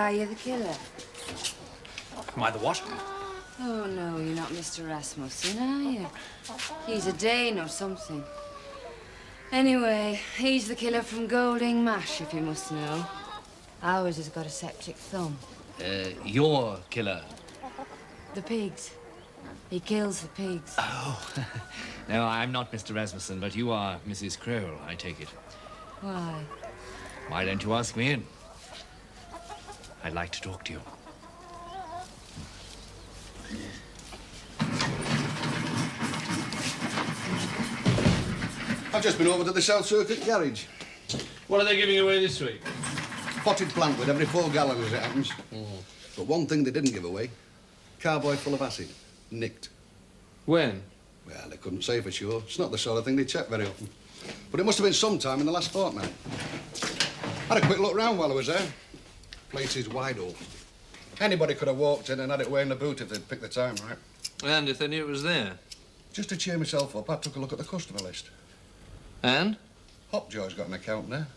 why you're the killer? Am I the what? Oh, no, you're not Mr. Rasmussen, are you? He's a Dane or something. Anyway, he's the killer from Golding Mash, if you must know. Ours has got a septic thumb. Your killer? The pigs. He kills the pigs. Oh. No, I'm not Mr. Rasmussen, but you are Mrs. Crowell, I take it. Why? Why don't you ask me in? I'd like to talk to you. I've just been over to the South Circuit garage. What are they giving away this week? Potted plant with every 4 gallons as it happens. But one thing they didn't give away, carboy full of acid, nicked. When? Well, they couldn't say for sure. It's not the sort of thing they check very often. But it must have been sometime in the last fortnight. I had a quick look round while I was there. Place is wide open. Anybody could have walked in and had it way in the boot if they'd picked the time right. And if they knew it was there? Just to cheer myself up, I took a look at the customer list. And? Hopjoy's got an account there.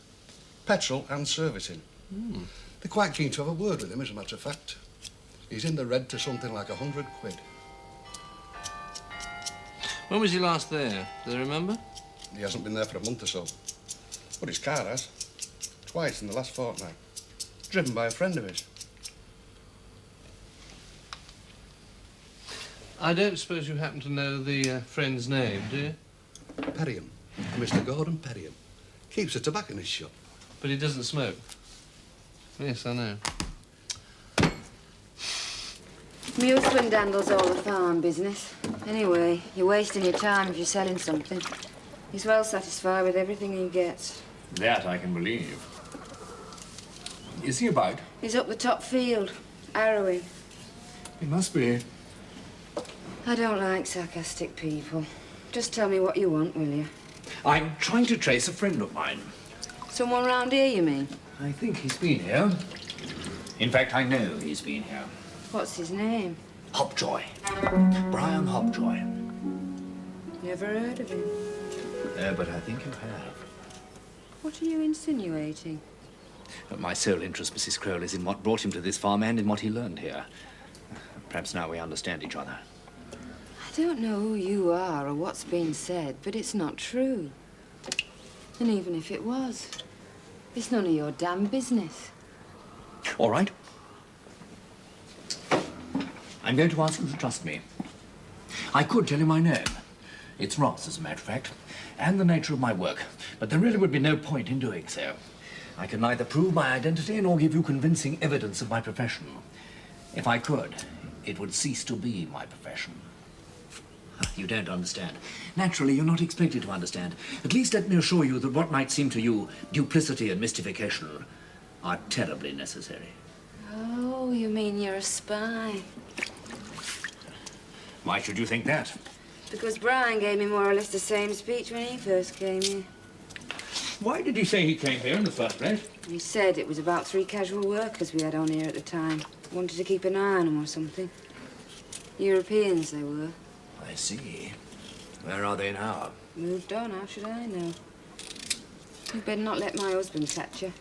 Petrol and servicing. They're quite keen to have a word with him, as a matter of fact. He's in the red to something like 100 quid. When was he last there? Do they remember? He hasn't been there for a month or so. But his car has. Twice in the last fortnight. Driven by a friend of his. I don't suppose you happen to know the friend's name, do you? Perriam. Mr. Gordon Perriam. Keeps a tobacconist shop. But he doesn't smoke. Yes, I know. My husband handles all the farm business. Anyway, you're wasting your time if you're selling something. He's well satisfied with everything he gets. That I can believe. Is he about? He's up the top field, harrowing. He must be. I don't like sarcastic people. Just tell me what you want, will you? I'm trying to trace a friend of mine. Someone round here, you mean? I think he's been here. In fact, I know he's been here. What's his name? Hopjoy. Brian Hopjoy. Never heard of him. But I think you have. What are you insinuating? My sole interest, Mrs. Crowell, is in what brought him to this farm and in what he learned here. Perhaps now we understand each other. I don't know who you are or what's been said, but it's not true. And even if it was, it's none of your damn business. All right. I'm going to ask you to trust me. I could tell you my name. It's Ross, as a matter of fact, and the nature of my work, but there really would be no point in doing so. I can neither prove my identity nor give you convincing evidence of my profession. If I could, it would cease to be my profession. You don't understand. Naturally, you're not expected to understand. At least let me assure you that what might seem to you duplicity and mystification are terribly necessary. Oh, you mean you're a spy? Why should you think that? Because Brian gave me more or less the same speech when he first came here. Why did he say he came here in the first place? He said it was about 3 casual workers we had on here at the time. Wanted to keep an eye on them or something. Europeans, they were. I see. Where are they now? Moved on, how should I know? You'd better not let my husband catch you.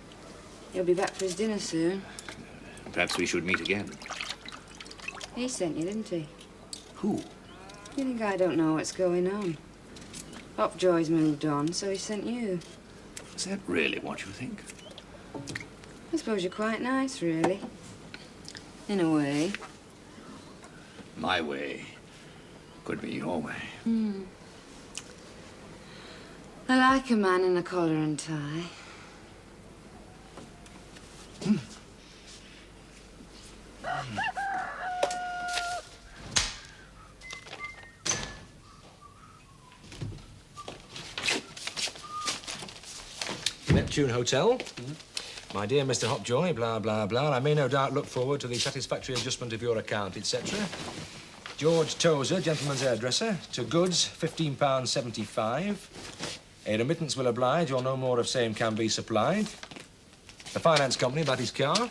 He'll be back for his dinner soon. Perhaps we should meet again. He sent you, didn't he? Who? You think I don't know what's going on? Hopjoy's moved on, so he sent you. Is that really what you think? I suppose you're quite nice, really. In a way. My way could be your way. I like a man in a collar and tie. Neptune Hotel. My dear Mr. Hopjoy, blah, blah, blah. I may no doubt look forward to the satisfactory adjustment of your account, etc. George Tozer, gentleman's hairdresser. To goods, £15.75. A remittance will oblige, or no more of same can be supplied. The finance company, that is car.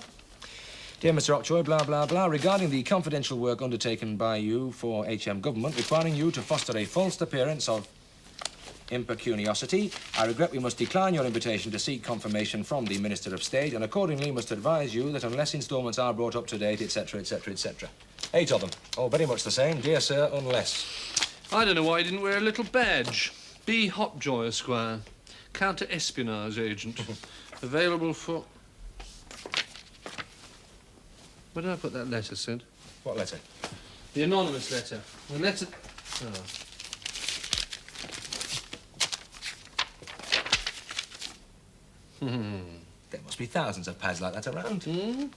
Dear Mr. Hopjoy, blah, blah, blah. Regarding the confidential work undertaken by you for HM government, requiring you to foster a false appearance of... impecuniosity. I regret we must decline your invitation to seek confirmation from the Minister of State, and accordingly must advise you that unless instalments are brought up to date, etc., etc., etc. 8 of them. All very much the same. Dear sir, unless. I don't know why he didn't wear a little badge. B. Hopjoy, Esquire. Counter-espionage agent. Available for... Where did I put that letter, Sid? What letter? The anonymous letter. The letter... Oh. There must be thousands of pads like that around. Hmm?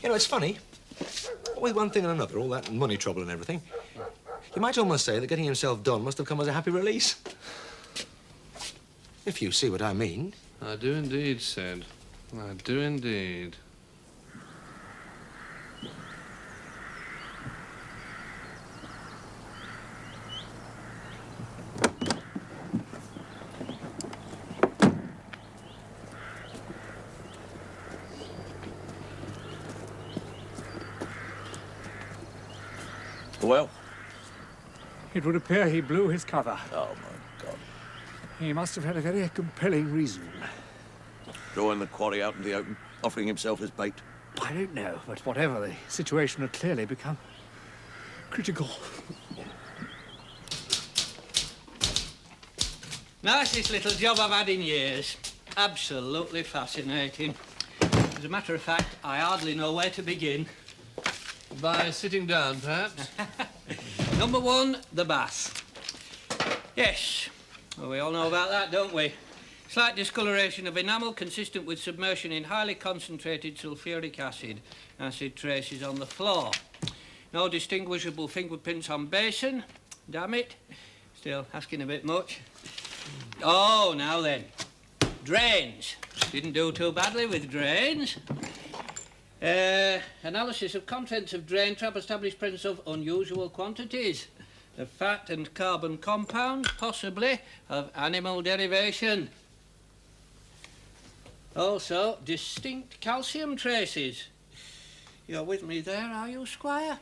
You know, it's funny. With one thing and another, all that money trouble and everything, you might almost say that getting himself done must have come as a happy release. If you see what I mean. I do indeed, Sid. I do indeed. Well? It would appear he blew his cover. Oh, my God. He must have had a very compelling reason. Throwing the quarry out in the open, offering himself as bait. I don't know, but whatever, the situation had clearly become critical. Nicest little job I've had in years. Absolutely fascinating. As a matter of fact, I hardly know where to begin. By sitting down, perhaps? Number 1, the bath. Yes, well, we all know about that, don't we? Slight discoloration of enamel consistent with submersion in highly concentrated sulfuric acid. Acid traces on the floor. No distinguishable fingerprints on basin. Damn it. Still asking a bit much. Oh, now then. Drains. Didn't do too badly with drains. Analysis of contents of drain trap established presence of unusual quantities of fat and carbon compounds, possibly of animal derivation. Also, distinct calcium traces. You're with me there, are you, Squire?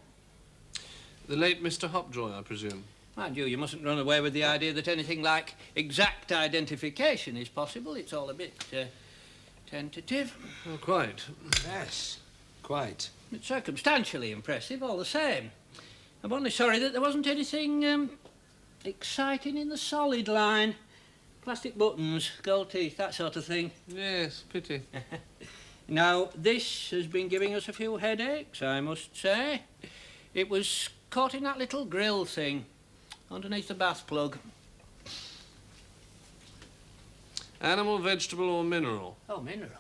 The late Mr. Hopjoy, I presume. Mind you, you mustn't run away with the idea that anything like exact identification is possible. It's all a bit tentative. Oh, quite. Yes, quite. It's circumstantially impressive, all the same. I'm only sorry that there wasn't anything exciting in the solid line. Plastic buttons, gold teeth, that sort of thing. Yes, pity. Now, this has been giving us a few headaches, I must say. It was caught in that little grill thing underneath the bath plug. Animal, vegetable or mineral? Oh, mineral.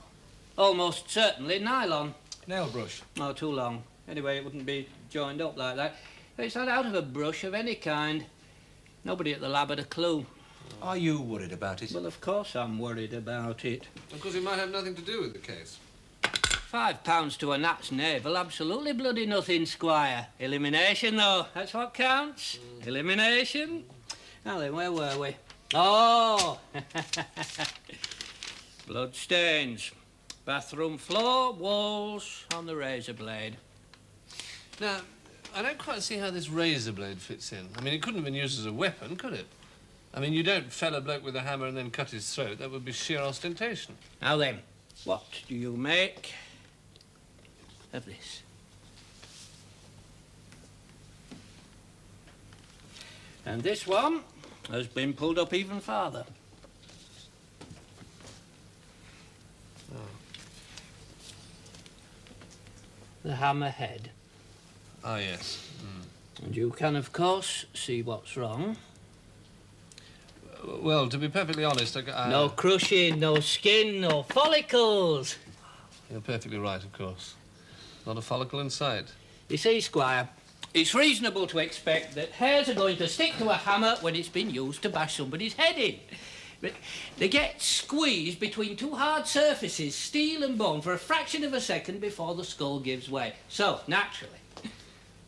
Almost certainly nylon. Nail brush. Oh, too long. Anyway, it wouldn't be joined up like that. It's not out of a brush of any kind. Nobody at the lab had a clue. Are you worried about it? Well, of course I'm worried about it. Of course, it might have nothing to do with the case. £5 to a gnat's navel, absolutely bloody nothing, Squire. Elimination, though, that's what counts. Elimination. Now then, where were we? Oh! Blood stains. Bathroom floor, walls, on the razor blade. Now, I don't quite see how this razor blade fits in. I mean, it couldn't have been used as a weapon, could it? I mean, you don't fell a bloke with a hammer and then cut his throat. That would be sheer ostentation. Now then, what do you make of this? And this one has been pulled up even farther. Oh. The hammer head. Ah, yes. And you can, of course, see what's wrong. Well, to be perfectly honest, No crushing, no skin, no follicles. You're perfectly right, of course. Not a follicle in sight. You see, Squire, it's reasonable to expect that hairs are going to stick to a hammer when it's been used to bash somebody's head in. But they get squeezed between two hard surfaces, steel and bone, for a fraction of a second before the skull gives way. So, naturally,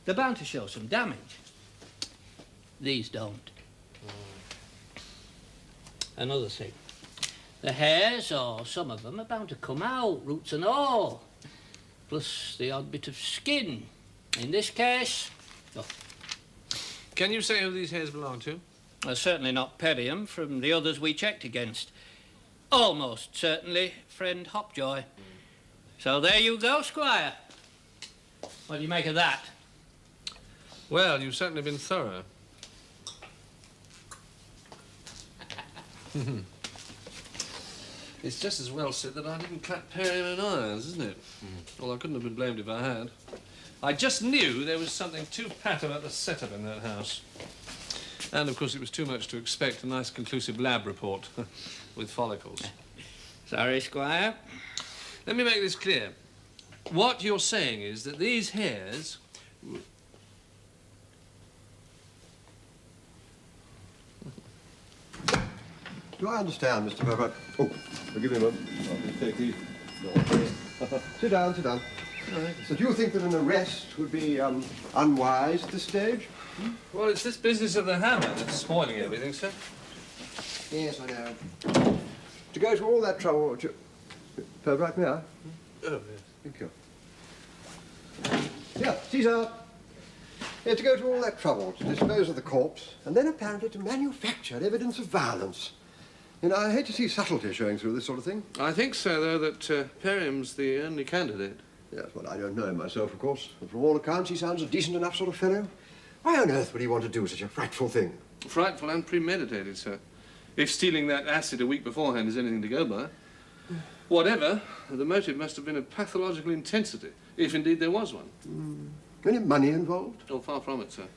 they're bound to show some damage. These don't. Another thing. The hairs, or some of them, are bound to come out, roots and all. Plus the odd bit of skin. In this case... Oh. Can you say who these hairs belong to? Certainly not Perium from the others we checked against. Almost certainly friend Hopjoy. So there you go, Squire. What do you make of that? Well, you've certainly been thorough. It's just as well said that I didn't clap Perium in irons, isn't it? Well, I couldn't have been blamed if I had. I just knew there was something too pat about the setup in that house. And, of course, it was too much to expect a nice conclusive lab report with follicles. Sorry, Squire. Let me make this clear. What you're saying is that these hairs... Do I understand, Mr. Purbright? Oh, forgive me a moment. I'll just take these. Sit down, sit down. So do you think that an arrest would be unwise at this stage? Well, it's this business of the hammer that's spoiling everything, sir. Yes, I know. To go to all that trouble to... Purbright, may I? Oh, yes. Thank you. Yeah, Caesar. Yeah, to go to all that trouble to dispose of the corpse and then apparently to manufacture evidence of violence. You know, I hate to see subtlety showing through this sort of thing. I think, sir, though, that Perium's the only candidate. Yes, well, I don't know him myself, of course. But from all accounts, he sounds a decent enough sort of fellow. Why on earth would he want to do such a frightful thing? Frightful and premeditated, sir. If stealing that acid a week beforehand is anything to go by. Whatever, the motive must have been of pathological intensity, if indeed there was one. Any money involved? Oh, far from it, sir.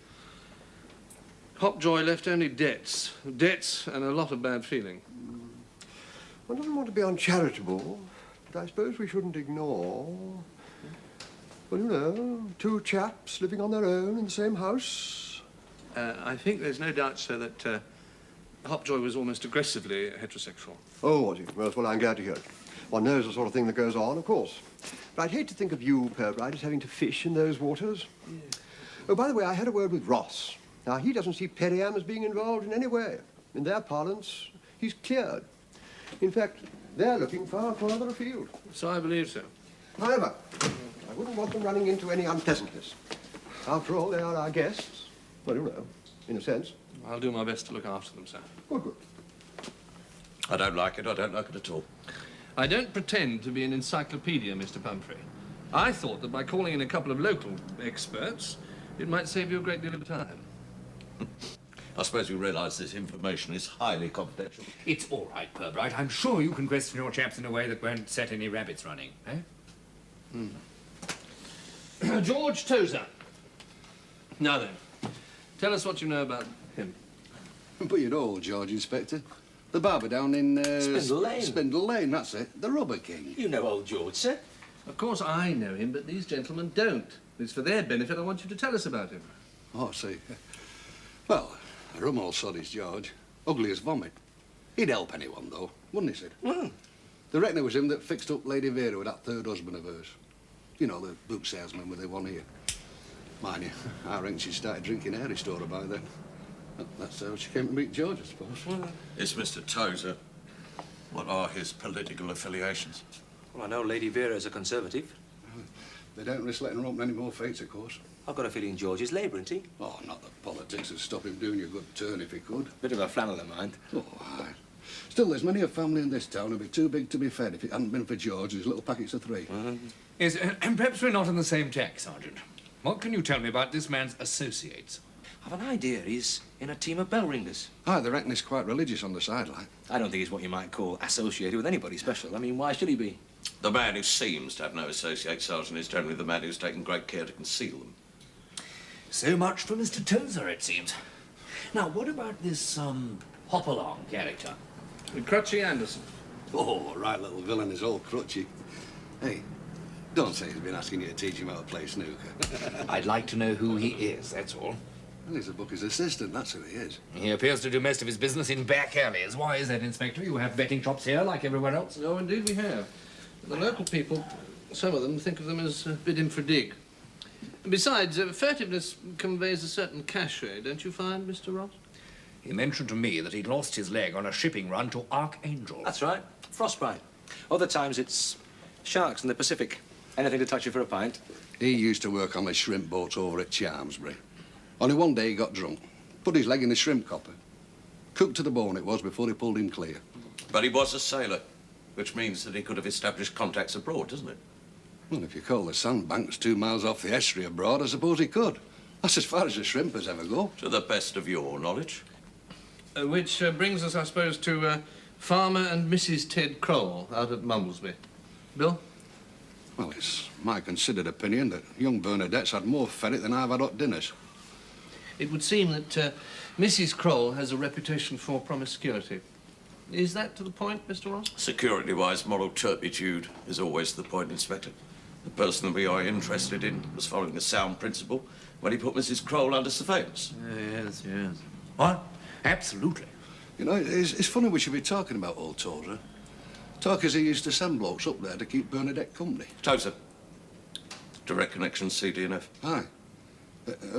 Hopjoy left only debts. Debts and a lot of bad feeling. One doesn't want to be uncharitable, but I suppose we shouldn't ignore... Well, you know, two chaps living on their own in the same house. I think there's no doubt, sir, that Hopjoy was almost aggressively heterosexual. Oh, was he? Well, I'm glad to hear it. One knows the sort of thing that goes on, of course. But I'd hate to think of you, Purbright, as having to fish in those waters. Yes. Oh, by the way, I had a word with Ross. Now, he doesn't see Perium as being involved in any way. In their parlance, he's cleared. In fact, they're looking far further afield. So I believe so. However, I wouldn't want them running into any unpleasantness. After all, they are our guests. Well, you know, in a sense. I'll do my best to look after them, sir. Oh, good. I don't like it. I don't like it at all. I don't pretend to be an encyclopedia, Mr. Pumphrey. I thought that by calling in a couple of local experts, it might save you a great deal of time. I suppose you realise this information is highly confidential. It's all right, Purbright. I'm sure you can question your chaps in a way that won't set any rabbits running, eh? George Tozer. Now then, tell us what you know about him. But you know old George, Inspector. The barber down in... Spindle Lane. Spindle Lane, that's it. The Rubber King. You know old George, sir. Of course I know him, but these gentlemen don't. It's for their benefit I want you to tell us about him. Oh, I see. Well, a rum old sod is George. Ugly as vomit. He'd help anyone, though, wouldn't he, Sid? They reckon it was him that fixed up Lady Vera with that third husband of hers. You know, the book salesman with the one here. Mind you, I reckon she started drinking Airy Storer by then. That's how she came to meet George, I suppose. It's Mr. Tozer. What are his political affiliations? Well, I know Lady Vera's a Conservative. They don't risk letting her open any more fates, of course. I've got a feeling George is Labour, isn't he? Oh, not that politics would stop him doing you a good turn if he could. Bit of a flannel of mind. Oh, aye. Still, there's many a family in this town who'd be too big to be fed if it hadn't been for George and his little packets of three. Yes, and perhaps we're not on the same tack, Sergeant. What can you tell me about this man's associates? I've an idea he's in a team of bell ringers. Aye, they reckon he's quite religious on the sideline. I don't think he's what you might call associated with anybody special. I mean, why should he be? The man who seems to have no associate, Sergeant, is generally the man who's taken great care to conceal them. So much for Mr. Tozer, it seems. Now, what about this, hop-along character? Crutchy Anderson. Oh, right little villain is old Crutchy. Hey, don't say he's been asking you to teach him how to play snooker. I'd like to know who he is, that's all. Well, he's a bookie's assistant, that's who he is. He appears to do most of his business in back alleys. Why is that, Inspector? You have betting shops here like everywhere else? Oh, indeed we have. The local people, some of them, think of them as a bit infra-dig. Besides, furtiveness conveys a certain cachet, don't you find, Mr. Ross? He mentioned to me that he'd lost his leg on a shipping run to Archangel. That's right. Frostbite. Other times it's sharks in the Pacific. Anything to touch you for a pint. He used to work on the shrimp boats over at Chelmsbury. Only one day he got drunk, put his leg in the shrimp copper, Cooked to the bone it was before he pulled him clear. But he was a sailor, which means that he could have established contacts abroad, doesn't it? Well, if you call the sandbanks 2 miles off the estuary abroad, I suppose he could. That's as far as the shrimpers ever go. To the best of your knowledge. Which brings us, I suppose, to Farmer and Mrs. Ted Kroll out at Mumblesby. Bill? Well, it's my considered opinion that young Bernadette's had more ferret than I've had hot dinners. It would seem that Mrs. Kroll has a reputation for promiscuity. Is that to the point, Mr. Ross? Security-wise, moral turpitude is always the point, Inspector. The person that we are interested in was following a sound principle when he put Mrs. Kroll under surveillance. Yes, yes. What? Absolutely. You know, it's funny we should be talking about old Tozer. Talk as he used to send blokes up there to keep Bernadette company. Tozer. Direct connection, CD&F. Aye.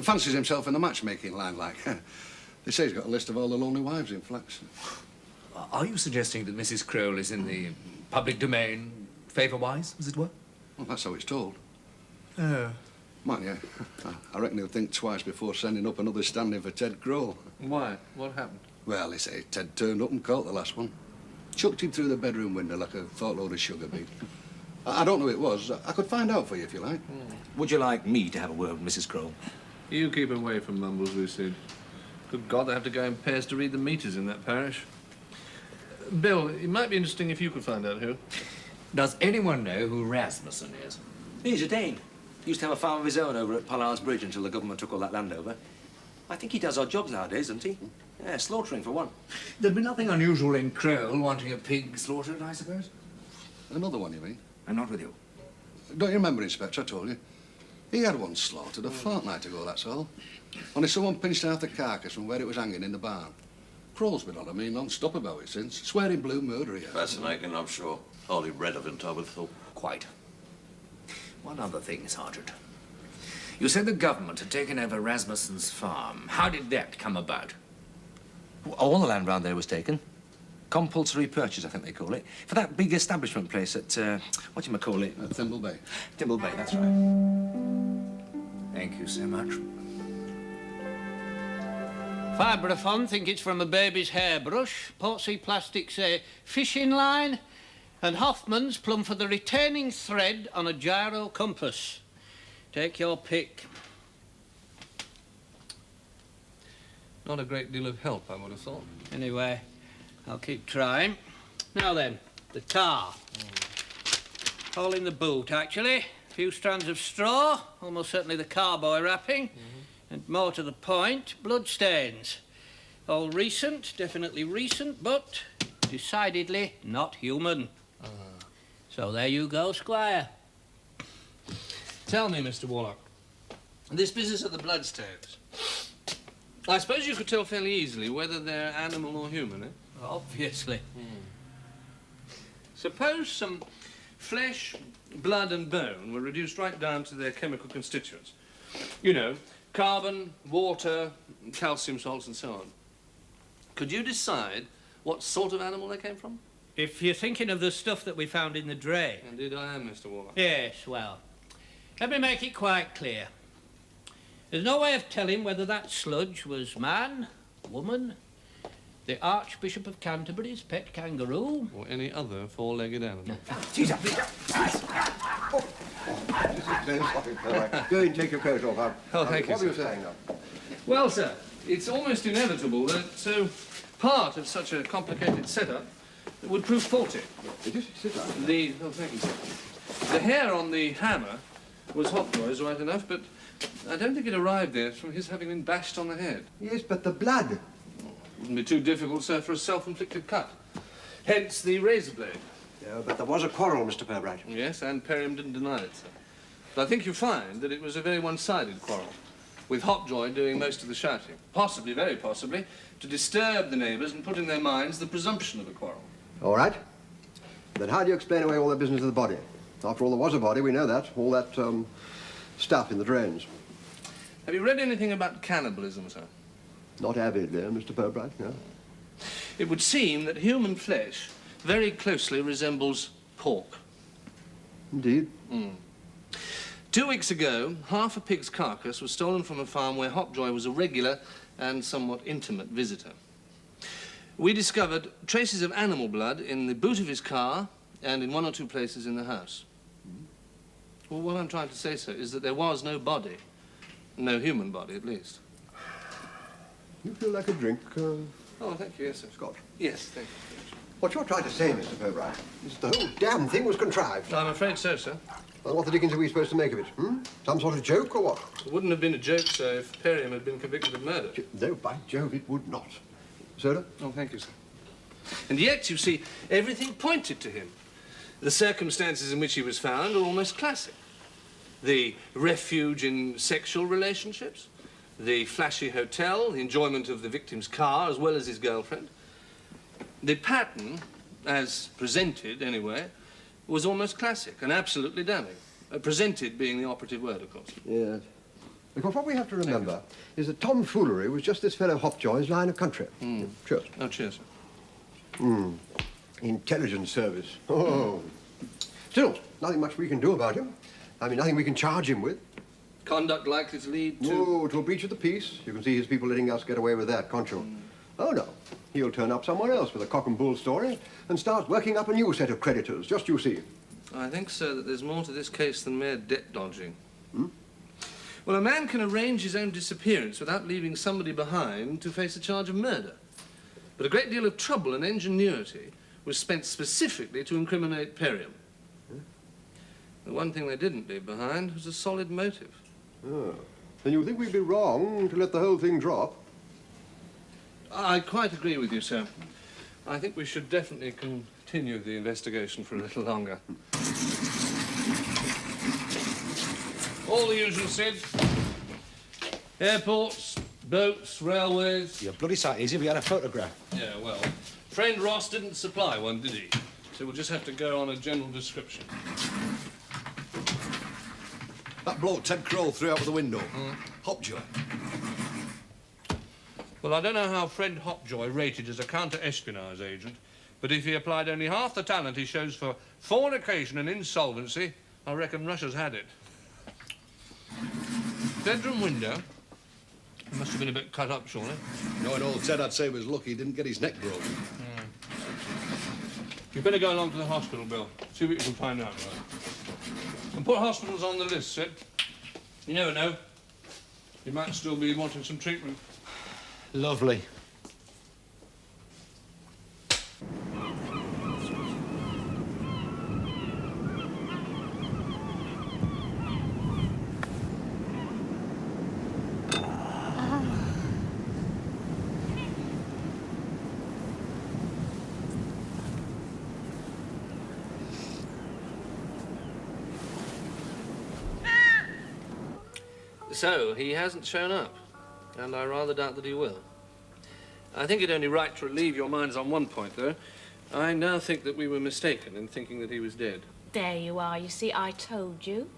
Fancies himself in the matchmaking line, like. They say he's got a list of all the lonely wives in Flax. Are you suggesting that Mrs. Kroll is in the public domain, favour-wise, as it were? Well, that's how it's told. Oh. Man, yeah. I reckon he'll think twice before sending up another stand-in for Ted Kroll. Why? What happened? Well, they say Ted turned up and caught the last one. Chucked him through the bedroom window like a thought-load of sugar beet. I don't know who it was. I could find out for you if you like. Would you like me to have a word with Mrs. Kroll? You keep away from Mumblesby, Sid. Good God, they have to go in pairs to read the meters in that parish. Bill, it might be interesting if you could find out who. Does anyone know who Rasmussen is? He's a Dane. Used to have a farm of his own over at Pollard's Bridge until the government took all that land over. I think he does odd jobs nowadays, doesn't he? Yeah, slaughtering for one. There'd be nothing unusual in Kroll wanting a pig slaughtered, I suppose? Another one, you mean? I'm not with you. Don't you remember, Inspector, I told you? He had one slaughtered a fortnight ago, that's all. Only someone pinched out the carcass from where it was hanging in the barn. Kroll's been on a mean non-stop about it since. Swearing blue murder here. Fascinating, I'm sure. Wholly relevant, I would have thought. Quite. One other thing, Sergeant. You said the government had taken over Rasmussen's farm. How did that come about? All the land round there was taken. Compulsory purchase, I think they call it. For that big establishment place at, whatchamacallit? At Thimble Bay. Thimble Bay, that's right. Thank you so much. Fibrofon think it's from a baby's hairbrush. Portsea Plastics say fishing line. And Hoffman's plumb for the retaining thread on a gyro compass. Take your pick. Not a great deal of help, I would have thought. Anyway, I'll keep trying. Now then, the tar. All in the boot, actually. A few strands of straw, almost certainly the carboy wrapping. And more to the point, bloodstains. All recent, definitely recent, but decidedly not human. So there you go, Squire. Tell me, Mr. Warlock, this business of the bloodstains, I suppose you could tell fairly easily whether they're animal or human, eh? Obviously. Suppose some flesh, blood and bone were reduced right down to their chemical constituents. You know, carbon, water, calcium salts and so on. Could you decide what sort of animal they came from? If you're thinking of the stuff that we found in the drain. Indeed I am, Mr. Warlock. Yes, well, let me make it quite clear. There's no way of telling whether that sludge was man, woman, the Archbishop of Canterbury's pet kangaroo, or any other four-legged animal. Go and take your coat off. Oh, thank you, What were you sir. saying now? Well, sir, it's almost inevitable that part of such a complicated setup would prove faulty. It is. Sit down. Oh, thank you, sir. The hair on the hammer was Hopjoy's, right enough, but I don't think it arrived there from his having been bashed on the head. Yes, but the blood. Wouldn't be too difficult, sir, for a self-inflicted cut. Hence the razor blade. Yeah, but there was a quarrel, Mr. Purbright. Yes, and Perham didn't deny it, sir. But I think you find that it was a very one-sided quarrel, with Hopjoy doing most of the shouting. Possibly, very possibly, to disturb the neighbours and put in their minds the presumption of a quarrel. All right. Then how do you explain away all the business of the body? After all, there was a body, we know that. All that, stuff in the drains. Have you read anything about cannibalism, sir? Not avidly, Mr. Purbright, no. It would seem that human flesh very closely resembles pork. Indeed. 2 weeks ago, half a pig's carcass was stolen from a farm where Hopjoy was a regular and somewhat intimate visitor. we discovered traces of animal blood in the boot of his car and in 1 or 2 places in the house. Well, what I'm trying to say, sir, is that there was no body. No human body, at least. You feel like a drink, Oh, thank you, yes, sir. Scott? Yes, thank you. What you're trying to say, Mr. Purbright, is the whole damn thing was contrived. I'm afraid so, sir. Well, what the dickens are we supposed to make of it, Some sort of joke or what? It wouldn't have been a joke, sir, if Perriam had been convicted of murder. No, by Jove, it would not. Soda? Oh, thank you, sir. And yet, you see, everything pointed to him. The circumstances in which he was found are almost classic. The refuge in sexual relationships, the flashy hotel, the enjoyment of the victim's car as well as his girlfriend. The pattern, as presented anyway, was almost classic and absolutely damning. Presented being the operative word, of course. Yes. Because what we have to remember is that tomfoolery was just this fellow Hopjoy's line of country. Cheers. Oh, cheers, sir. Intelligence service. Oh. Still, nothing much we can do about him. I mean, nothing we can charge him with. Conduct likely to lead to... Oh, to a breach of the peace. You can see his people letting us get away with that, can't you? Oh, no. He'll turn up somewhere else with a cock and bull story and start working up a new set of creditors, just you see. I think, sir, that there's more to this case than mere debt dodging. Well, a man can arrange his own disappearance without leaving somebody behind to face a charge of murder. But a great deal of trouble and ingenuity was spent specifically to incriminate Perriam. The one thing they didn't leave behind was a solid motive. Oh. Then you think we'd be wrong to let the whole thing drop? I quite agree with you, sir. I think we should definitely continue the investigation for a little longer. All the usual, Sid. Airports, boats, railways. You're bloody sight easy if you had a photograph. Yeah, well, friend Ross didn't supply one, did he? So we'll just have to go on a general description. That bloke Ted Kroll threw out of the window. Hopjoy. Well, I don't know how friend Hopjoy rated as a counter-espionage agent, but if he applied only half the talent he shows for fornication and insolvency, I reckon Russia's had it. Bedroom window. It must have been a bit cut up, surely. Knowing old Ted, I'd say he was lucky he didn't get his neck broken. You'd better go along to the hospital, Bill. See what you can find out, right? And put hospitals on the list, Sid. You never know. You might still be wanting some treatment. Lovely. So, he hasn't shown up, and I rather doubt that he will. I think it only right to relieve your minds on one point, though. I now think that we were mistaken in thinking that he was dead. There you are, you see, I told you.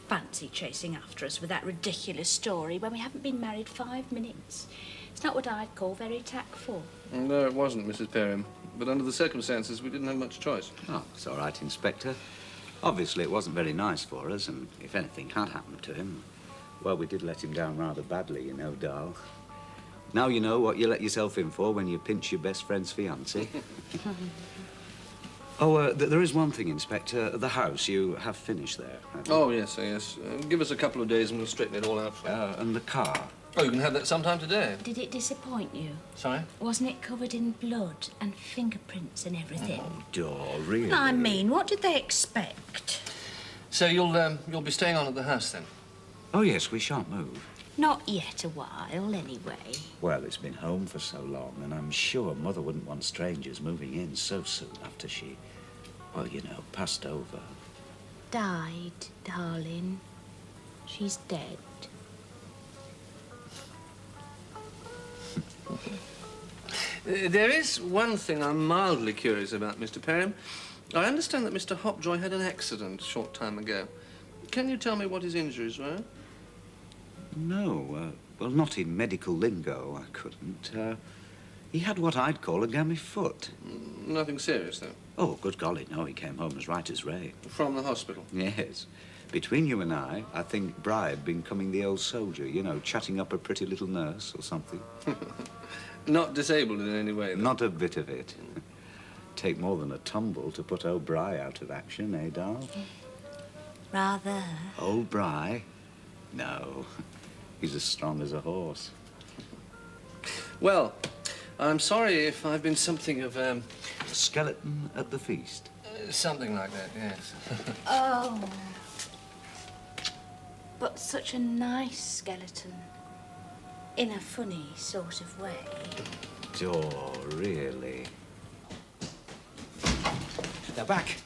Fancy chasing after us with that ridiculous story when we haven't been married 5 minutes. It's not what I'd call very tactful. No, it wasn't, Mrs. Perriam. But under the circumstances, we didn't have much choice. Oh, it's all right, Inspector. Obviously, it wasn't very nice for us, and if anything had happened to him, well, we did let him down rather badly, you know, Darl. Now you know what you let yourself in for when you pinch your best friend's fiancé. There is one thing, Inspector. The house, you have finished there, haven't you? Oh, yes, yes. Give us a couple of days and we'll straighten it all out for you. And the car? Oh, you can have that sometime today. Did it disappoint you? Sorry? Wasn't it covered in blood and fingerprints and everything? Oh, Dor, really? I mean, what did they expect? So you'll be staying on at the house, then? Oh, yes, we shan't move. Not yet a while, anyway. Well, it's been home for so long, and I'm sure Mother wouldn't want strangers moving in so soon after she, well, you know, passed over. Died, darling. She's dead. There is one thing I'm mildly curious about, Mr. Perriam. I understand that Mr. Hopjoy had an accident a short time ago. Can you tell me what his injuries were? No, well, not in medical lingo, I couldn't. He had what I'd call a gammy foot. Nothing serious, though? Oh, good golly, no, he came home as right as rain. From the hospital? Yes. Between you and I think Bri had been coming the old soldier, you know, chatting up a pretty little nurse or something. Not disabled in any way, though? Not a bit of it. Take more than a tumble to put old Bri out of action, eh, Darl? Rather. Old Bri? No. He's as strong as a horse. Well, I'm sorry if I've been something of, A skeleton at the feast? Something like that, yes. Oh. But such a nice skeleton. In a funny sort of way. Oh, really? They're back.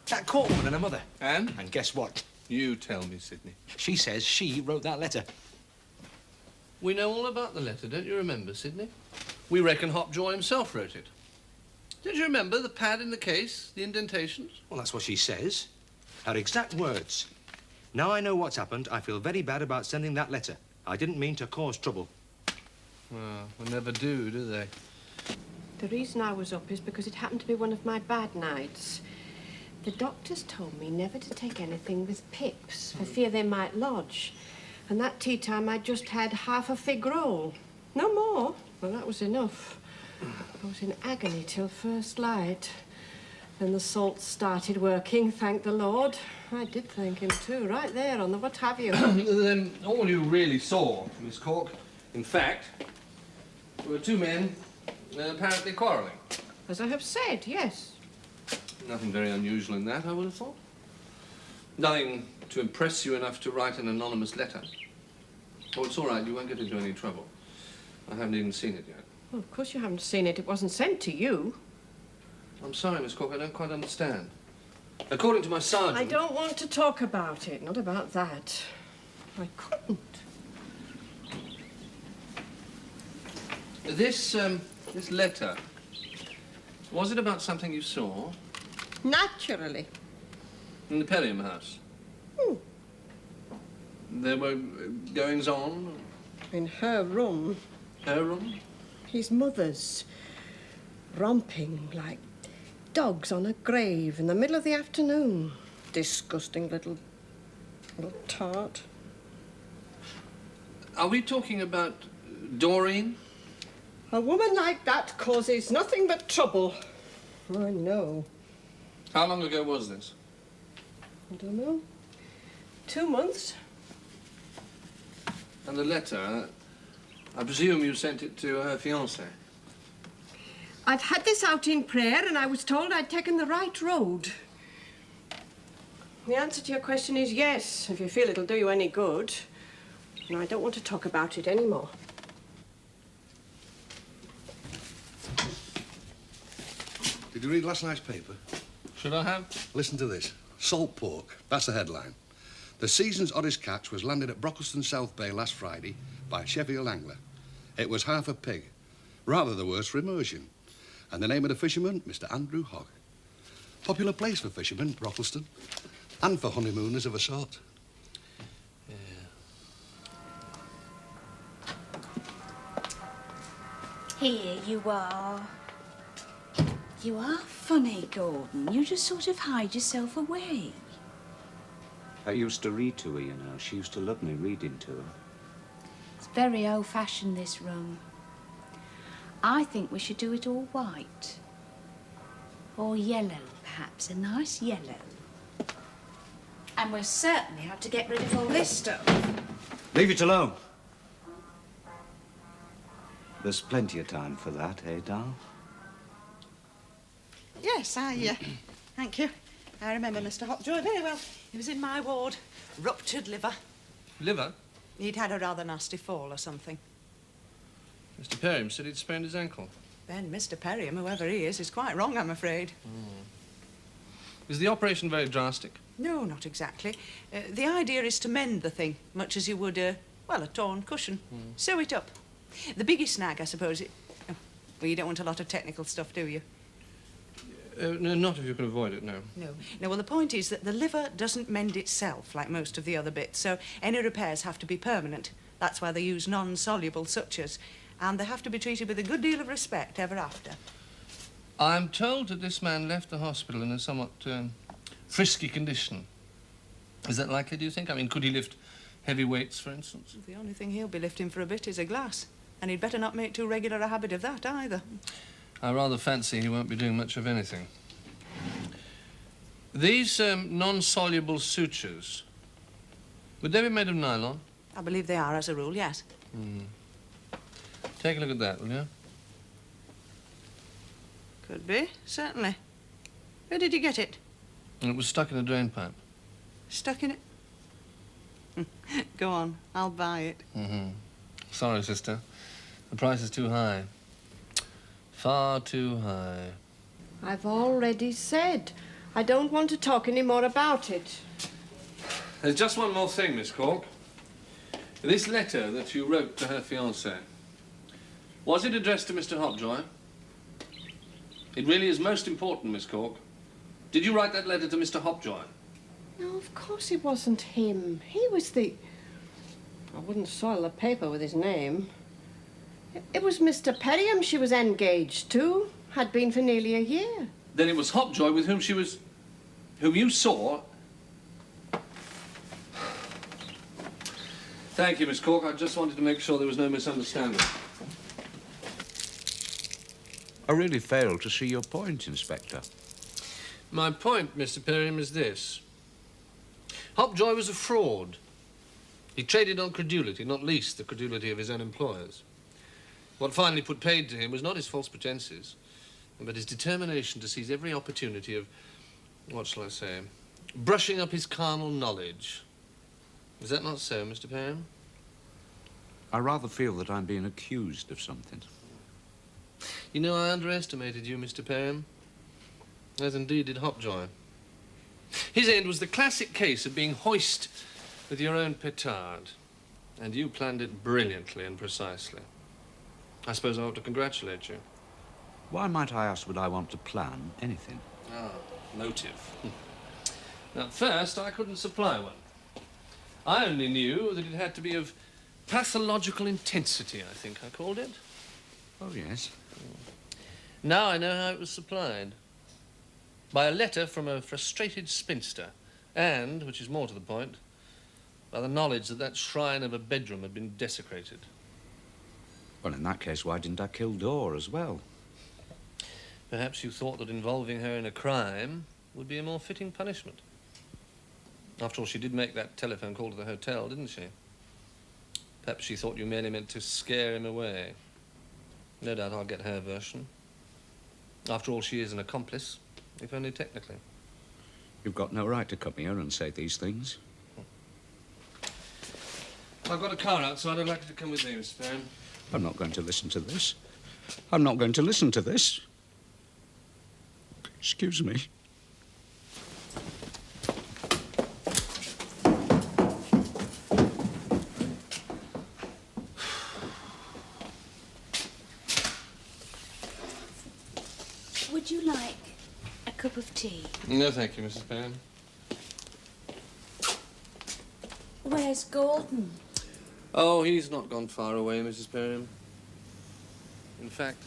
That court woman and her mother. And? And guess what? You tell me, Sidney. She says she wrote that letter. We know all about the letter, don't you remember, Sidney? We reckon Hopjoy himself wrote it. Don't you remember the pad in the case, the indentations? Well, that's what she says. Her exact words. Now I know what's happened, I feel very bad about sending that letter. I didn't mean to cause trouble. Well, they never do they? The reason I was up is because it happened to be one of my bad nights. The doctors told me never to take anything with pips for fear they might lodge. And that tea time I just had half a fig roll. No more. Well, that was enough. I was in agony till first light. Then the salts started working, thank the Lord. I did thank him too, right there on the what have you. Then all you really saw, Miss Cork, in fact, were two men apparently quarrelling. As I have said, yes. Nothing very unusual in that, I would have thought. Nothing to impress you enough to write an anonymous letter. Oh, it's all right, you won't get into any trouble. I haven't even seen it yet. Well, of course you haven't seen it. It wasn't sent to you. I'm sorry, Miss Cork, I don't quite understand. According to my sergeant... I don't want to talk about it, not about that. I couldn't. This letter, was it about something you saw? Naturally. In the Perriam house? There were goings-on? In her room. Her room? His mother's. Romping like dogs on a grave in the middle of the afternoon. Disgusting little tart. Are we talking about Doreen? A woman like that causes nothing but trouble. I know. How long ago was this? I don't know. 2 months. And the letter, I presume you sent it to her fiancé? I've had this out in prayer and I was told I'd taken the right road. The answer to your question is yes, if you feel it'll do you any good. And I don't want to talk about it anymore. Did you read last night's paper? Should I have? Listen to this. Salt pork. That's the headline. The season's oddest catch was landed at Brockleston South Bay last Friday by a Sheffield angler. It was half a pig. Rather the worse for immersion. And the name of the fisherman, Mr. Andrew Hogg. Popular place for fishermen, Brockleston. And for honeymooners of a sort. Here you are. You are funny, Gordon. You just sort of hide yourself away. I used to read to her, you know. She used to love me reading to her. It's very old-fashioned, this room. I think we should do it all white. Or yellow, perhaps. A nice yellow. And we'll certainly have to get rid of all this stuff. Leave it alone. There's plenty of time for that, eh, Dal? Yes, thank you. I remember Mr. Hopjoy very well. He was in my ward. Ruptured liver. Liver? He'd had a rather nasty fall or something. Mr. Perriam said he'd sprained his ankle. Then Mr. Perriam, whoever he is quite wrong, I'm afraid. Is the operation very drastic? No, not exactly. The idea is to mend the thing, much as you would, well, a torn cushion. Sew it up. The biggest snag, I suppose, well, you don't want a lot of technical stuff, do you? No, not if you can avoid it, no. No. No, well, the point is that the liver doesn't mend itself like most of the other bits, so any repairs have to be permanent. That's why they use non-soluble sutures, and they have to be treated with a good deal of respect ever after. I'm told that this man left the hospital in a somewhat frisky condition. Is that likely, do you think? I mean, could he lift heavy weights, for instance? The only thing he'll be lifting for a bit is a glass. And he'd better not make too regular a habit of that, either. I rather fancy he won't be doing much of anything. These non-soluble sutures, would they be made of nylon? I believe they are, as a rule, yes. Take a look at that, will you? Could be, certainly. Where did you get it? It was stuck in a drain pipe. Stuck in it? Go on, I'll buy it. Sorry, sister. The price is too high. Far too high. I've already said I don't want to talk any more about it. There's just one more thing, Miss Cork. This letter that you wrote to her fiancé, was it addressed to Mr. Hopjoy? It really is most important, Miss Cork. Did you write that letter to Mr. Hopjoy? No, of course it wasn't him. He was the... I wouldn't soil the paper with his name. It was Mr. Perriam she was engaged to. Had been for nearly a year. Then it was Hopjoy with whom she was... whom you saw... Thank you, Miss Cork. I just wanted to make sure there was no misunderstanding. I really fail to see your point, Inspector. My point, Mr. Perriam, is this. Hopjoy was a fraud. He traded on credulity, not least the credulity of his own employers. What finally put paid to him was not his false pretenses, but his determination to seize every opportunity of, what shall I say, brushing up his carnal knowledge. Is that not so, Mr. Perriam? I rather feel that I'm being accused of something. You know, I underestimated you, Mr. Perriam, as indeed did Hopjoy. His end was the classic case of being hoist with your own petard, and you planned it brilliantly and precisely. I suppose I ought to congratulate you. Why might I ask would I want to plan anything? Ah, motive. Now, first, I couldn't supply one. I only knew that it had to be of pathological intensity, I think I called it. Oh, yes. Now I know how it was supplied. By a letter from a frustrated spinster, and, which is more to the point, by the knowledge that that shrine of a bedroom had been desecrated. Well, in that case, why didn't I kill Dor as well? Perhaps you thought that involving her in a crime would be a more fitting punishment. After all, she did make that telephone call to the hotel, didn't she? Perhaps she thought you merely meant to scare him away. No doubt I'll get her version. After all, she is an accomplice, if only technically. You've got no right to come here and say these things. I've got a car outside. I'd like you to come with me, Mr. Perriam. I'm not going to listen to this. I'm not going to listen to this. Excuse me. Would you like a cup of tea? No, thank you, Mrs. Perriam. Where's Gordon? Oh, he's not gone far away, Mrs. Perriam. In fact,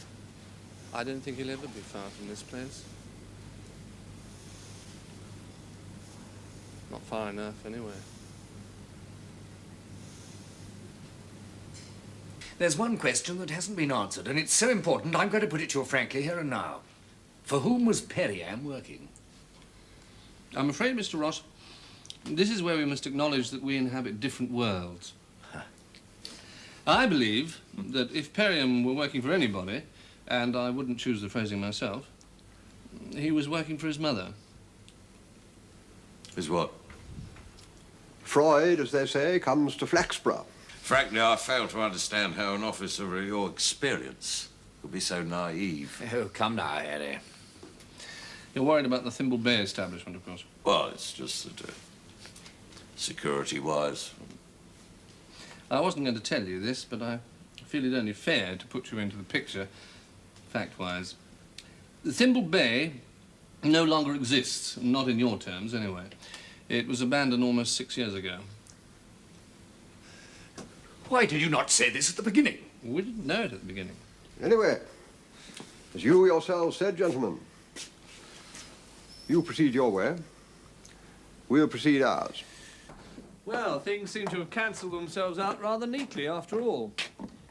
I don't think he'll ever be far from this place. Not far enough, anyway. There's one question that hasn't been answered, and it's so important I'm going to put it to you frankly here and now. For whom was Perriam working? I'm afraid, Mr. Ross, this is where we must acknowledge that we inhabit different worlds. I believe that if Perriam were working for anybody, and I wouldn't choose the phrasing myself, he was working for his mother. His what? Freud, as they say, comes to Flaxborough. Frankly, I fail to understand how an officer of your experience could be so naive. Oh, come now, Harry. You're worried about the Thimble Bay establishment, of course. Well, it's just that, security-wise... I wasn't going to tell you this, but I feel it only fair to put you into the picture, fact-wise. The Thimble Bay no longer exists, not in your terms, anyway. It was abandoned almost 6 years ago. Why did you not say this at the beginning? We didn't know it at the beginning. Anyway, as you yourselves said, gentlemen, you proceed your way, we'll proceed ours. Well, things seem to have cancelled themselves out rather neatly after all.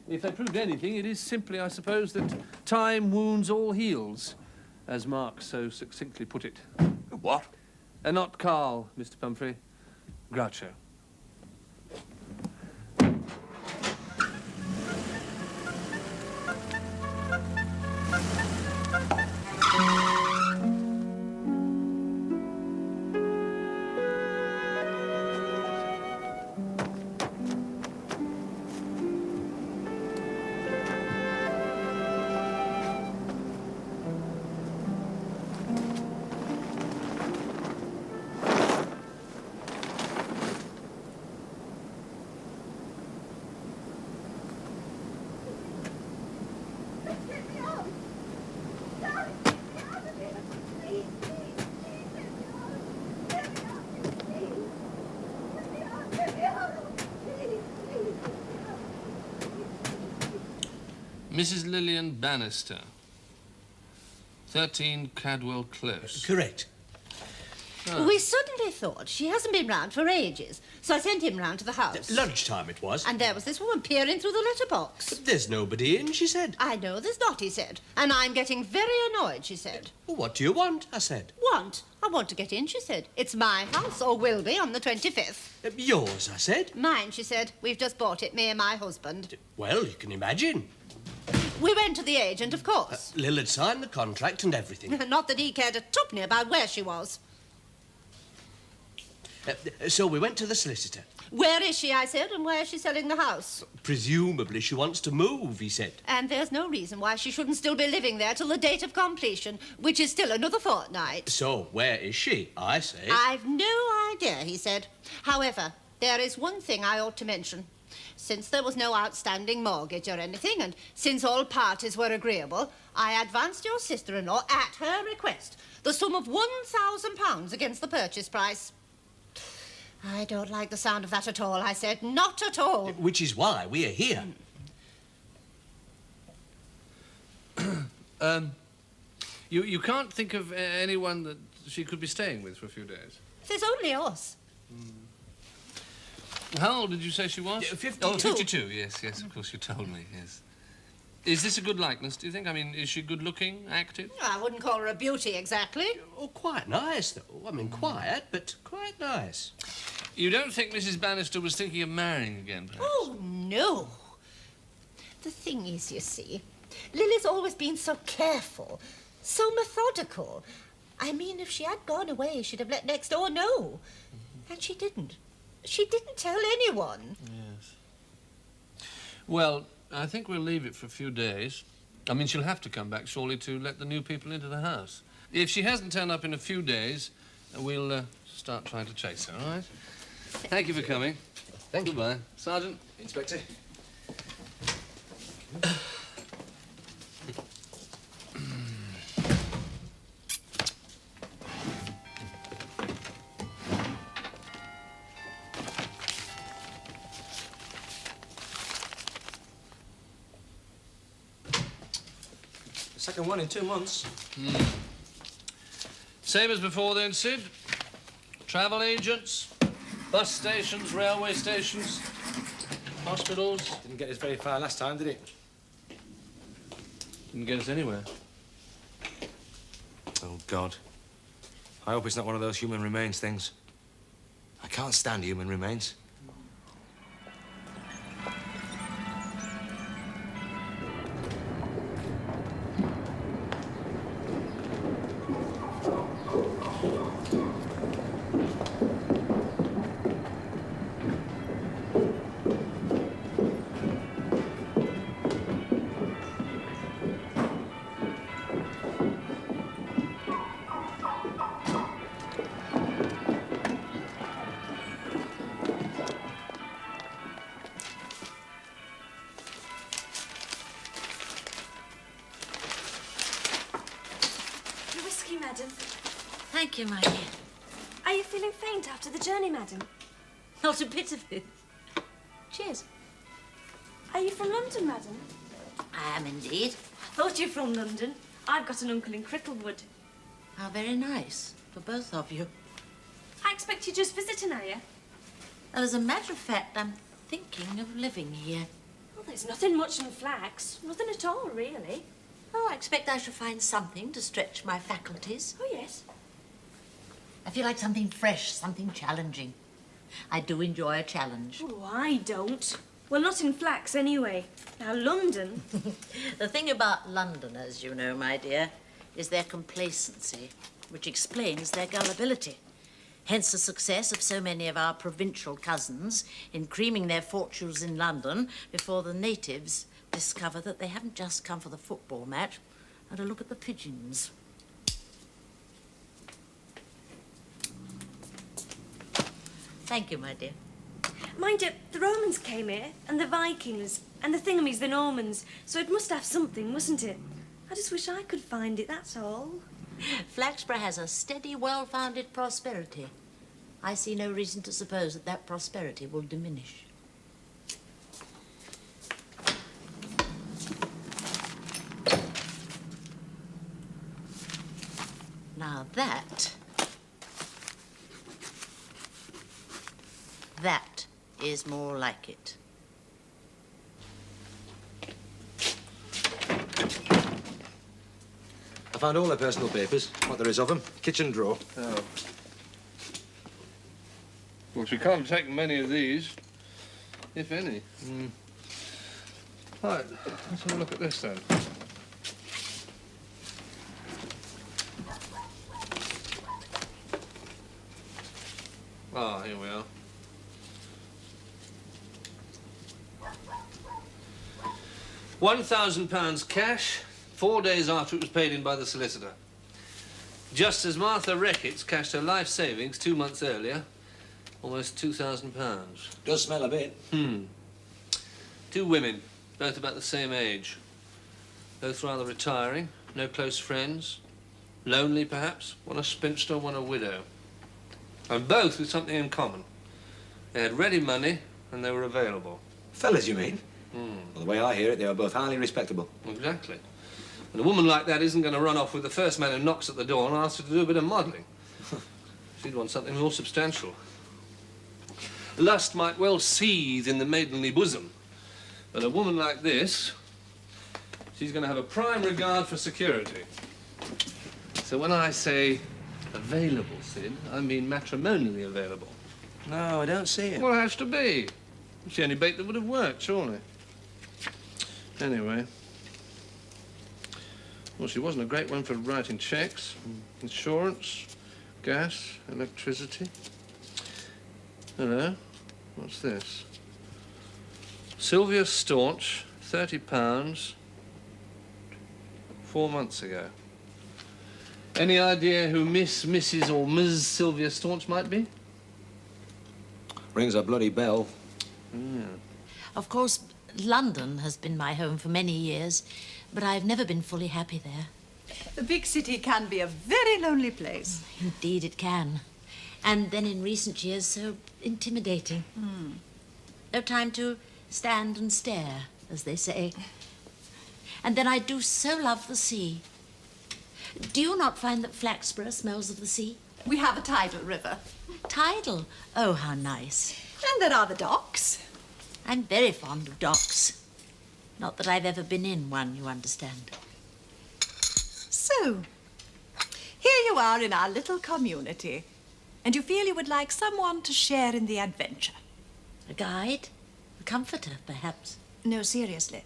If they proved anything, it is simply, I suppose, that time wounds all heals, as Marx so succinctly put it. What? Not Carl, Mr. Pumphrey. Groucho. Mrs. Lillian Bannister, 13 Cadwell Close. Correct. Oh. We suddenly thought she hasn't been round for ages, so I sent him round to the house. Lunchtime it was. And there was this woman peering through the letterbox. There's nobody in, she said. I know there's not, he said. And I'm getting very annoyed, she said. Well, what do you want? I said. Want? I want to get in, she said. It's my house, or will be, on the 25th. Yours, I said. Mine, she said. We've just bought it, me and my husband. Well, you can imagine. We went to the agent, of course. Lil had signed the contract and everything. Not that he cared a tuppenny about where she was. So we went to the solicitor. Where is she, I said, and where is she selling the house? Presumably she wants to move, he said. And there's no reason why she shouldn't still be living there till the date of completion, which is still another fortnight. So, where is she? I say. I've no idea, he said. However, there is one thing I ought to mention. Since there was no outstanding mortgage or anything, and since all parties were agreeable, I advanced your sister-in-law, at her request, the sum of £1,000 against the purchase price. I don't like the sound of that at all, I said. Not at all. Which is why we are here. You can't think of anyone that she could be staying with for a few days? There's only us. How old did you say she was? 52. Oh, 52, yes, of course, you told me, yes. Is this a good likeness, do you think? I mean, is she good-looking, active? I wouldn't call her a beauty, exactly. Oh, quite nice, though. I mean, quiet, but quite nice. You don't think Mrs. Bannister was thinking of marrying again, perhaps? Oh, no. The thing is, you see, Lily's always been so careful, so methodical. I mean, if she had gone away, she'd have let next door know. And she didn't. She didn't tell anyone. Yes. Well, I think we'll leave it for a few days. I mean, she'll have to come back, surely, to let the new people into the house. If she hasn't turned up in a few days, we'll start trying to chase her, all right? Thank you for coming. Thank you. Goodbye. Sergeant. Inspector. Second one in 2 months. Same as before then, Sid. Travel agents, bus stations, railway stations, hospitals. Didn't get us very far last time, did it? Didn't get us anywhere. Oh, God. I hope it's not one of those human remains things. I can't stand human remains. Thank you, my dear. Are you feeling faint after the journey, madam? Not a bit of it. Cheers. Are you from London, madam? I am indeed. Thought you were from London. I've got an uncle in Cricklewood. How very nice for both of you. I expect you're just visiting, are you? Well, as a matter of fact, I'm thinking of living here. Well, there's nothing much in Flax. Nothing at all, really. Oh, I expect I shall find something to stretch my faculties. Oh, yes. I feel like something fresh, something challenging. I do enjoy a challenge. Oh, I don't. Well, not in Flax, anyway. Now, London... The thing about Londoners, you know, my dear, is their complacency, which explains their gullibility. Hence the success of so many of our provincial cousins in creaming their fortunes in London before the natives discover that they haven't just come for the football match and to look at the pigeons. Thank you, my dear. Mind you, the Romans came here, and the Vikings, and the Thingamies, the Normans, so it must have something, mustn't it? I just wish I could find it, that's all. Flaxborough has a steady, well-founded prosperity. I see no reason to suppose that that prosperity will diminish. Now that is more like it. I found all their personal papers, what there is of them. Kitchen drawer. Oh. Well, she can't take many of these, if any. Right, let's have a look at this then. Ah, here we are. £1,000 cash, 4 days after it was paid in by the solicitor. Just as Martha Reckitt's cashed her life savings 2 months earlier, almost £2,000. Does smell a bit. 2 women, both about the same age. Both rather retiring, no close friends. Lonely, perhaps. One a spinster, one a widow. And both with something in common. They had ready money and they were available. Fellas, you mean? Well, the way I hear it, they were both highly respectable. Exactly. And a woman like that isn't going to run off with the first man who knocks at the door and asks her to do a bit of modelling. She'd want something more substantial. Lust might well seethe in the maidenly bosom, but a woman like this, she's going to have a prime regard for security. So when I say available, Sid, I mean matrimonially available. No, I don't see it. Well, it has to be. It's the only bait that would have worked, surely. Anyway. Well, she wasn't a great one for writing cheques. Insurance, gas, electricity. Hello. What's this? Sylvia Staunch, £30, 4 months ago. Any idea who Miss, Mrs. or Ms. Sylvia Staunch might be? Rings a bloody bell. Yeah. Of course, London has been my home for many years, but I've never been fully happy there. The big city can be a very lonely place. Indeed it can. And then in recent years, so intimidating. No time to stand and stare, as they say. And then I do so love the sea. Do you not find that Flaxborough smells of the sea? We have a tidal river. Tidal? Oh, how nice. And there are the docks. I'm very fond of docks. Not that I've ever been in one, you understand. So, here you are in our little community, and you feel you would like someone to share in the adventure. A guide? A comforter, perhaps? No, seriously.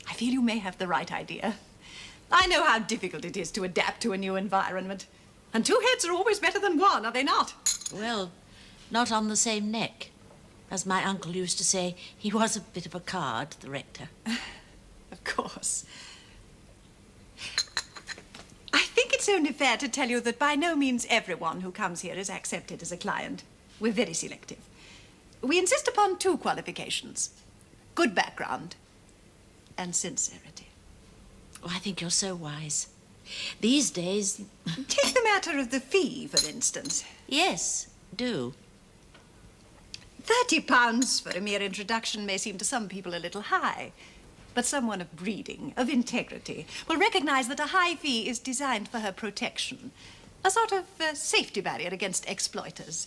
I feel you may have the right idea. I know how difficult it is to adapt to a new environment. And 2 heads are always better than one, are they not? Well, not on the same neck. As my uncle used to say, he was a bit of a card, the rector. Of course. I think it's only fair to tell you that by no means everyone who comes here is accepted as a client. We're very selective. We insist upon 2 qualifications. Good background and sincerity. Oh, I think you're so wise. These days... Take the matter of the fee, for instance. Yes, do. £30 for a mere introduction may seem to some people a little high, but someone of breeding, of integrity, will recognize that a high fee is designed for her protection, a sort of safety barrier against exploiters.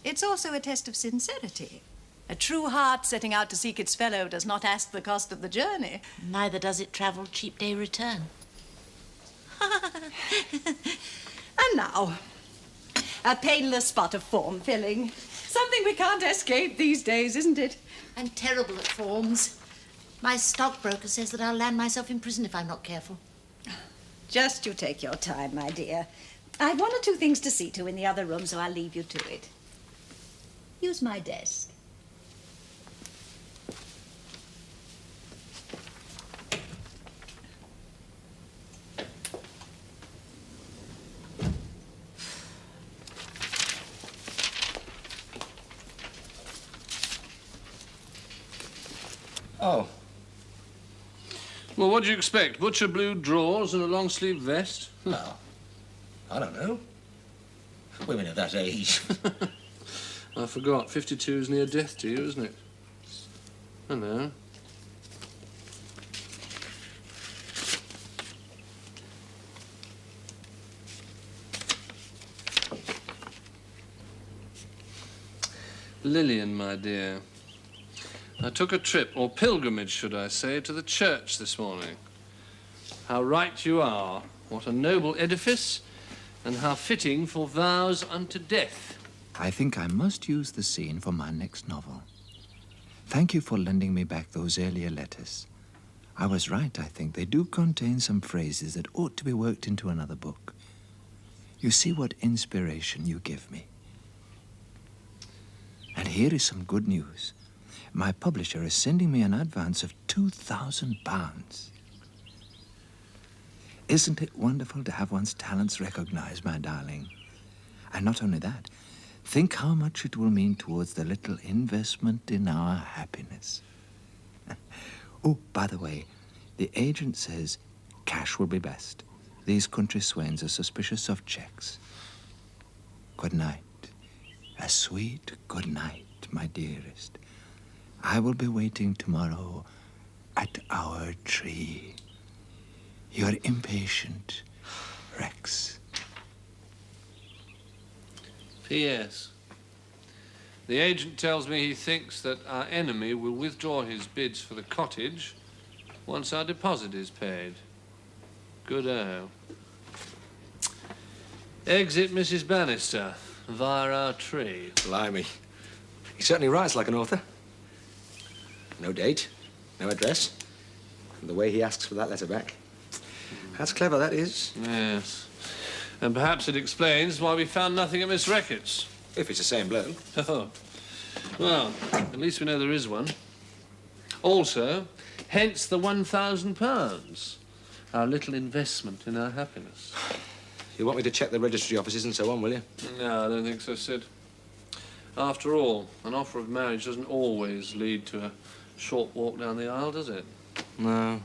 It's also a test of sincerity. A true heart setting out to seek its fellow does not ask the cost of the journey. Neither does it travel cheap day return. And now, a painless spot of form filling. Something we can't escape these days, isn't it? I'm terrible at forms. My stockbroker says that I'll land myself in prison if I'm not careful. Just you take your time, my dear. I've 1 or 2 things to see to in the other room, so I'll leave you to it. Use my desk. Oh. Well, what do you expect? Butcher blue drawers and a long-sleeve vest? Well, I don't know. Women of that age. I forgot. 52's near death to you, isn't it? I know. Lillian, my dear. I took a trip, or pilgrimage, should I say, to the church this morning. How right you are. What a noble edifice, and how fitting for vows unto death. I think I must use the scene for my next novel. Thank you for lending me back those earlier letters. I was right, I think. They do contain some phrases that ought to be worked into another book. You see what inspiration you give me. And here is some good news. My publisher is sending me an advance of £2,000. Isn't it wonderful to have one's talents recognized, my darling? And not only that, think how much it will mean towards the little investment in our happiness. Oh, by the way, the agent says cash will be best. These country swains are suspicious of checks. Good night. A sweet good night, my dearest. I will be waiting tomorrow at our tree. Your impatient Rex. P.S. The agent tells me he thinks that our enemy will withdraw his bids for the cottage once our deposit is paid. Good-o. Exit Mrs. Bannister via our tree. Blimey. He certainly writes like an author. No date, no address, and the way he asks for that letter back. That's clever, that is. Yes. And perhaps it explains why we found nothing at Miss Reckitt's. If it's the same bloke. Oh. Well, at least we know there is one. Also, hence the £1,000. Our little investment in our happiness. You want me to check the registry offices and so on, will you? No, I don't think so, Sid. After all, an offer of marriage doesn't always lead to a short walk down the aisle, does it? No.